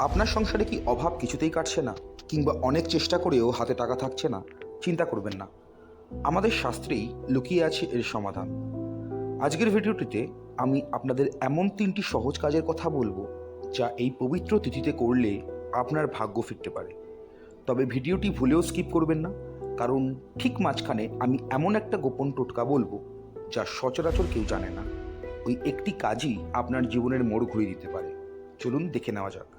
আপনার সংসারে কি অভাব কিছুতেই কাটছে না, কিংবা অনেক চেষ্টা করেও হাতে টাকা থাকছে না? চিন্তা করবেন না, আমাদের শাস্ত্রেই লুকিয়ে আছে এর সমাধান। আজকের ভিডিওটিতে আমি আপনাদের এমন 3টি সহজ কাজের কথা বলবো, যা এই পবিত্র তিথিতে করলে আপনার ভাগ্য ফিরতে পারে। তবে ভিডিওটি ভুলেও স্কিপ করবেন না, কারণ ঠিক মাঝখানে আমি এমন একটা গোপন টোটকা বলবো যা সচরাচর কেউ জানে না। ওই একটি কাজই আপনার জীবনের মোড় ঘুরিয়ে দিতে পারে। চলুন দেখে নেওয়া যাক।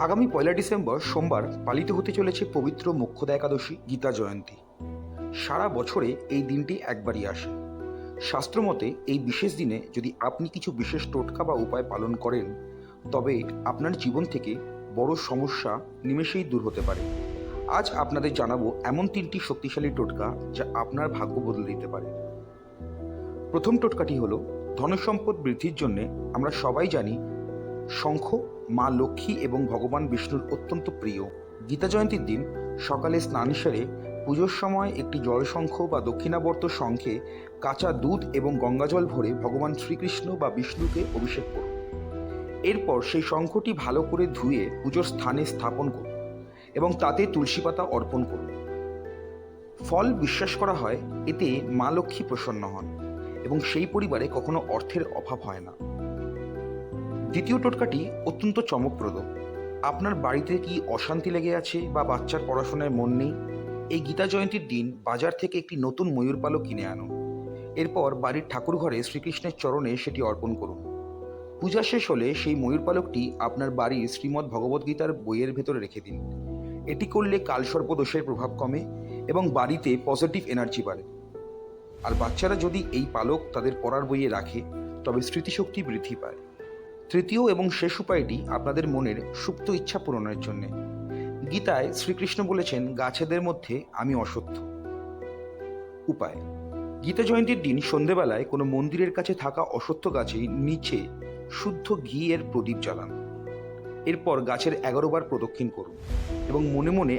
আগামী 1 ডিসেম্বর সোমবার পালিত হতে চলেছে পবিত্র মোক্ষদা একাদশী, গীতা জয়ন্তী। সারা বছরে এই দিনটি একবারই আসে। শাস্ত্রমতে এই বিশেষ দিনে যদি আপনি কিছু বিশেষ টোটকা বা উপায় পালন করেন, তবে আপনার জীবন থেকে বড় সমস্যা নিমেষেই দূর হতে পারে। আজ আপনাদের জানাবো এমন 3টি শক্তিশালী টোটকা যা আপনার ভাগ্য বদলে দিতে পারে। প্রথম টোটকাটি হলো ধনসম্পদ বৃদ্ধির জন্য। আমরা সবাই জানি শঙ্খ মা লক্ষ্মী এবং ভগবান বিষ্ণুর অত্যন্ত প্রিয়। গীতা জয়ন্তীর দিন সকালে স্নান সেরে পুজোর সময় একটি জলশঙ্খ বা দক্ষিণাবর্ত শঙ্খে কাঁচা দুধ এবং গঙ্গাজল ভরে ভগবান শ্রীকৃষ্ণ বা বিষ্ণুকে অভিষেক করুন। এরপর সেই শঙ্খটি ভালো করে ধুয়ে পুজোর স্থানে স্থাপন করুন এবং তাতে তুলসী পাতা অর্পণ করুন। ফল বিশ্বাস করা হয় এতে মা লক্ষ্মী প্রসন্ন হন এবং সেই পরিবারে কখনো অর্থের অভাব হয় না। দ্বিতীয় টোটকাটি অত্যন্ত চমকপ্রদ। আপনার বাড়িতে কি অশান্তি লেগে আছে বা বাচ্চার পড়াশোনায় মন নেই? এই গীতা জয়ন্তীর দিন বাজার থেকে একটি নতুন ময়ূর পালক কিনে আনুন। এরপর বাড়ির ঠাকুর ঘরে শ্রীকৃষ্ণের চরণে সেটি অর্পণ করুন। পূজা শেষ হলে সেই ময়ূর পালকটি আপনার বাড়ির শ্রীমদ্ ভগবদ্গীতার বইয়ের ভেতরে রেখে দিন। এটি করলে কালসর্প দোষের প্রভাব কমে এবং বাড়িতে পজিটিভ এনার্জি বাড়ে। আর বাচ্চারা যদি এই পালক তাদের পড়ার বইয়ে রাখে, তবে স্মৃতিশক্তি বৃদ্ধি পায়। তৃতীয় এবং শেষ উপায়টি আপনাদের মনের সুপ্ত ইচ্ছা পূরণের জন্যে। গীতায় শ্রীকৃষ্ণ বলেছেন, গাছেদের মধ্যে আমি অশ্বত্থ। উপায়: গীতা জয়ন্তীর দিন সন্ধেবেলায় কোনো মন্দিরের কাছে থাকা অশ্বত্থ গাছের নিচে শুদ্ধ ঘি এর প্রদীপ জ্বালান। এরপর গাছের 11 বার প্রদক্ষিণ করুন এবং মনে মনে